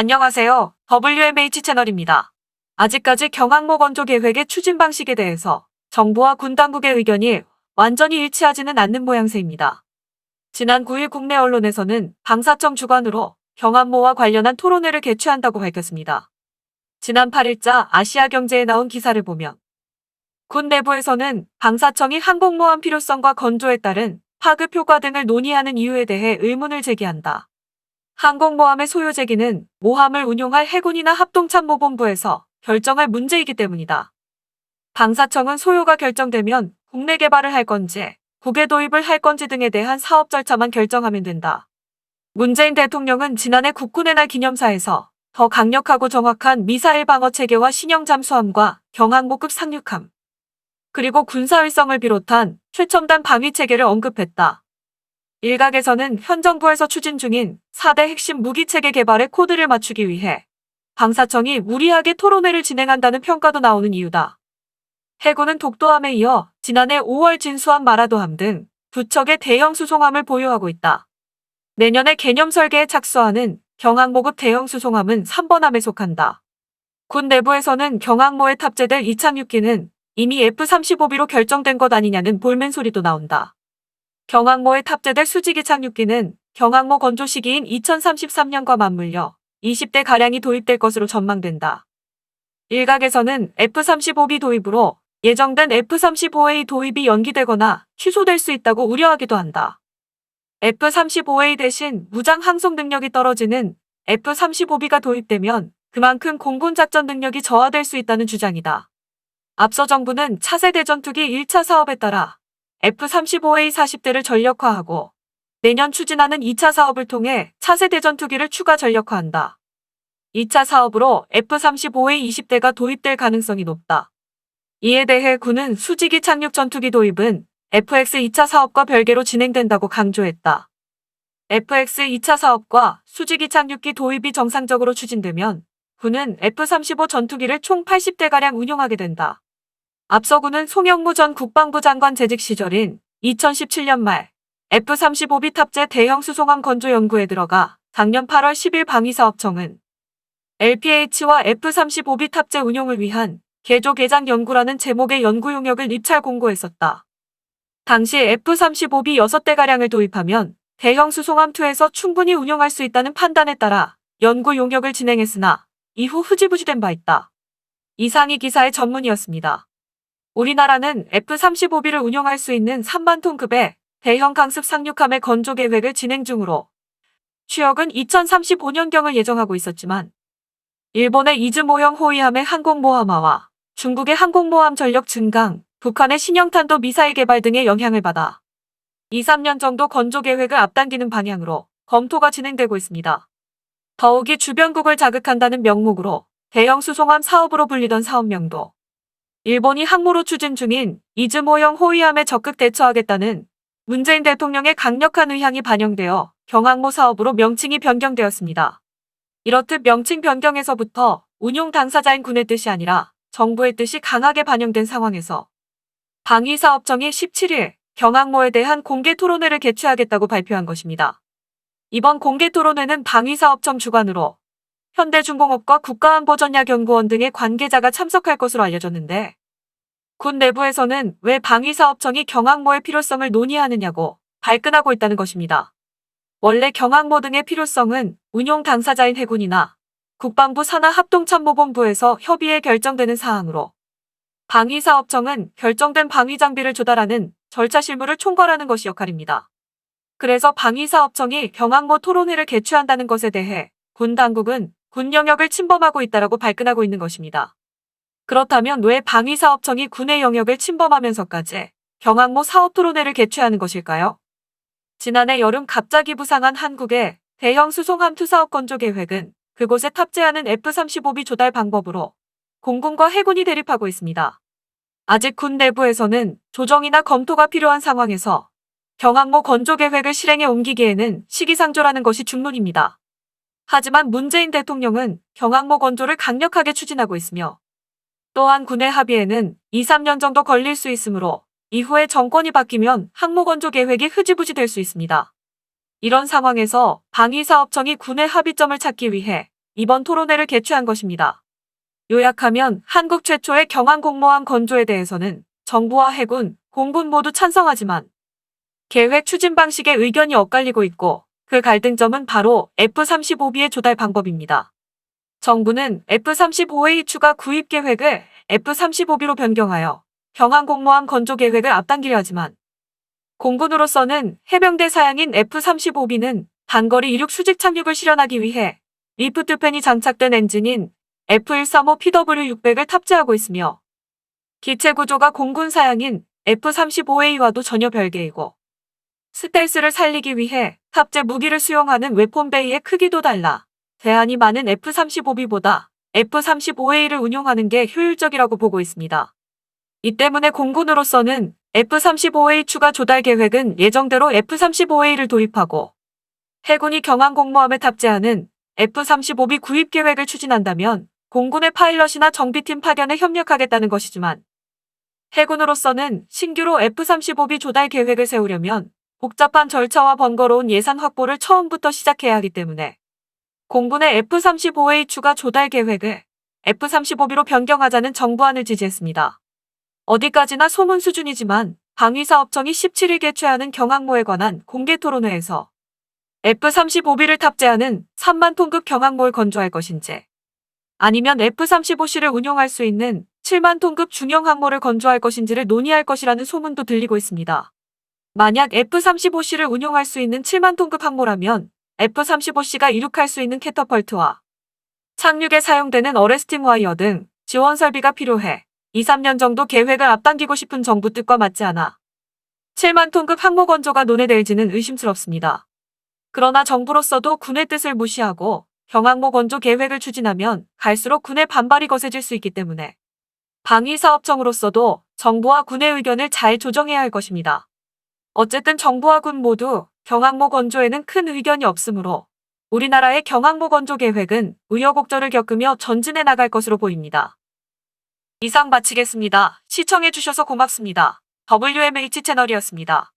안녕하세요. WMH 채널입니다. 아직까지 경항모 건조 계획의 추진 방식에 대해서 정부와 군 당국의 의견이 완전히 일치하지는 않는 모양새입니다. 지난 9일 국내 언론에서는 방사청 주관으로 경항모와 관련한 토론회를 개최한다고 밝혔습니다. 지난 8일자 아시아경제에 나온 기사를 보면 군 내부에서는 방사청이 항공모함 필요성과 건조에 따른 파급 효과 등을 논의하는 이유에 대해 의문을 제기한다. 항공모함의 소요 제기는 모함을 운용할 해군이나 합동참모본부에서 결정할 문제이기 때문이다. 방사청은 소요가 결정되면 국내 개발을 할 건지, 국외 도입을 할 건지 등에 대한 사업 절차만 결정하면 된다. 문재인 대통령은 지난해 국군의 날 기념사에서 더 강력하고 정확한 미사일 방어 체계와 신형 잠수함과 경항모급 상륙함, 그리고 군사위성을 비롯한 최첨단 방위 체계를 언급했다. 일각에서는 현 정부에서 추진 중인 4대 핵심 무기체계 개발의 코드를 맞추기 위해 방사청이 무리하게 토론회를 진행한다는 평가도 나오는 이유다. 해군은 독도함에 이어 지난해 5월 진수함 마라도함 등 두 척의 대형 수송함을 보유하고 있다. 내년에 개념 설계에 착수하는 경항모급 대형 수송함은 3번함에 속한다. 군 내부에서는 경항모에 탑재될 이착륙기는 이미 F-35B로 결정된 것 아니냐는 볼멘 소리도 나온다. 경항모에 탑재될 수직이 착륙기는 경항모 건조 시기인 2033년과 맞물려 20대가량이 도입될 것으로 전망된다. 일각에서는 F-35B 도입으로 예정된 F-35A 도입이 연기되거나 취소될 수 있다고 우려하기도 한다. F-35A 대신 무장 항속 능력이 떨어지는 F-35B가 도입되면 그만큼 공군 작전 능력이 저하될 수 있다는 주장이다. 앞서 정부는 차세대 전투기 1차 사업에 따라 F-35A 40대를 전력화하고 내년 추진하는 2차 사업을 통해 차세대 전투기를 추가 전력화한다. 2차 사업으로 F-35A 20대가 도입될 가능성이 높다. 이에 대해 군은 수직이 착륙 전투기 도입은 FX 2차 사업과 별개로 진행된다고 강조했다. FX 2차 사업과 수직이 착륙기 도입이 정상적으로 추진되면 군은 F-35 전투기를 총 80대가량 운용하게 된다. 앞서 군은 송영무 전 국방부 장관 재직 시절인 2017년 말 F-35B 탑재 대형 수송함 건조 연구에 들어가 작년 8월 10일 방위사업청은 LPH와 F-35B 탑재 운용을 위한 개조 개장 연구라는 제목의 연구 용역을 입찰 공고했었다. 당시 F-35B 6대가량을 도입하면 대형 수송함 2에서 충분히 운용할 수 있다는 판단에 따라 연구 용역을 진행했으나 이후 흐지부지된 바 있다. 이상이 기사의 전문이었습니다. 우리나라는 F-35B를 운용할 수 있는 3만 톤급의 대형 강습 상륙함의 건조 계획을 진행 중으로 취역은 2035년경을 예정하고 있었지만 일본의 이즈모형 호위함의 항공모함화와 중국의 항공모함 전력 증강, 북한의 신형탄도 미사일 개발 등의 영향을 받아 2, 3년 정도 건조 계획을 앞당기는 방향으로 검토가 진행되고 있습니다. 더욱이 주변국을 자극한다는 명목으로 대형 수송함 사업으로 불리던 사업명도 일본이 항모로 추진 중인 이즈모형 호위함에 적극 대처하겠다는 문재인 대통령의 강력한 의향이 반영되어 경항모 사업으로 명칭이 변경되었습니다. 이렇듯 명칭 변경에서부터 운용 당사자인 군의 뜻이 아니라 정부의 뜻이 강하게 반영된 상황에서 방위사업청이 17일 경항모에 대한 공개 토론회를 개최하겠다고 발표한 것입니다. 이번 공개 토론회는 방위사업청 주관으로 현대중공업과 국가안보전략연구원 등의 관계자가 참석할 것으로 알려졌는데 군 내부에서는 왜 방위사업청이 경항모의 필요성을 논의하느냐고 발끈하고 있다는 것입니다. 원래 경항모 등의 필요성은 운용 당사자인 해군이나 국방부 산하 합동참모본부에서 협의해 결정되는 사항으로 방위사업청은 결정된 방위장비를 조달하는 절차 실무를 총괄하는 것이 역할입니다. 그래서 방위사업청이 경항모 토론회를 개최한다는 것에 대해 군 당국은 군 영역을 침범하고 있다라고 발끈하고 있는 것입니다. 그렇다면 왜 방위사업청이 군의 영역을 침범하면서까지 경항모 사업 토론회를 개최하는 것일까요? 지난해 여름 갑자기 부상한 한국의 대형 수송함 투사업 건조 계획은 그곳에 탑재하는 F-35B 조달 방법으로 공군과 해군이 대립하고 있습니다. 아직 군 내부에서는 조정이나 검토가 필요한 상황에서 경항모 건조 계획을 실행에 옮기기에는 시기상조라는 것이 중론입니다. 하지만 문재인 대통령은 경항모 건조를 강력하게 추진하고 있으며 또한 군의 합의에는 2, 3년 정도 걸릴 수 있으므로 이후에 정권이 바뀌면 항모 건조 계획이 흐지부지 될 수 있습니다. 이런 상황에서 방위사업청이 군의 합의점을 찾기 위해 이번 토론회를 개최한 것입니다. 요약하면 한국 최초의 경항공모함 건조에 대해서는 정부와 해군, 공군 모두 찬성하지만 계획 추진 방식에 의견이 엇갈리고 있고 그 갈등점은 바로 F-35B의 조달 방법입니다. 정부는 F-35A 추가 구입 계획을 F-35B로 변경하여 경항공모함 건조 계획을 앞당기려 하지만 공군으로서는 해병대 사양인 F-35B는 단거리 이륙 수직 착륙을 실현하기 위해 리프트팬이 장착된 엔진인 F-135PW600을 탑재하고 있으며 기체 구조가 공군 사양인 F-35A와도 전혀 별개이고 스텔스를 살리기 위해 탑재 무기를 수용하는 웨폰베이의 크기도 달라 대안이 많은 F-35B보다 F-35A를 운용하는 게 효율적이라고 보고 있습니다. 이 때문에 공군으로서는 F-35A 추가 조달 계획은 예정대로 F-35A를 도입하고 해군이 경항공모함에 탑재하는 F-35B 구입 계획을 추진한다면 공군의 파일럿이나 정비팀 파견에 협력하겠다는 것이지만 해군으로서는 신규로 F-35B 조달 계획을 세우려면 복잡한 절차와 번거로운 예산 확보를 처음부터 시작해야 하기 때문에 공군의 F-35A 추가 조달 계획을 F-35B로 변경하자는 정부안을 지지했습니다. 어디까지나 소문 수준이지만 방위사업청이 17일 개최하는 경항모에 관한 공개 토론회에서 F-35B를 탑재하는 3만 톤급 경항모를 건조할 것인지 아니면 F-35C를 운용할 수 있는 7만 톤급 중형 항모를 건조할 것인지를 논의할 것이라는 소문도 들리고 있습니다. 만약 F-35C를 운용할 수 있는 7만 톤급 항모라면 F-35C가 이륙할 수 있는 캐터펄트와 착륙에 사용되는 어레스팅 와이어 등 지원 설비가 필요해 2-3년 정도 계획을 앞당기고 싶은 정부 뜻과 맞지 않아 7만 톤급 항모 건조가 논의될지는 의심스럽습니다. 그러나 정부로서도 군의 뜻을 무시하고 경항모 건조 계획을 추진하면 갈수록 군의 반발이 거세질 수 있기 때문에 방위사업청으로서도 정부와 군의 의견을 잘 조정해야 할 것입니다. 어쨌든 정부와 군 모두 경항모 건조에는 큰 의견이 없으므로 우리나라의 경항모 건조 계획은 우여곡절을 겪으며 전진해 나갈 것으로 보입니다. 이상 마치겠습니다. 시청해주셔서 고맙습니다. WMH 채널이었습니다.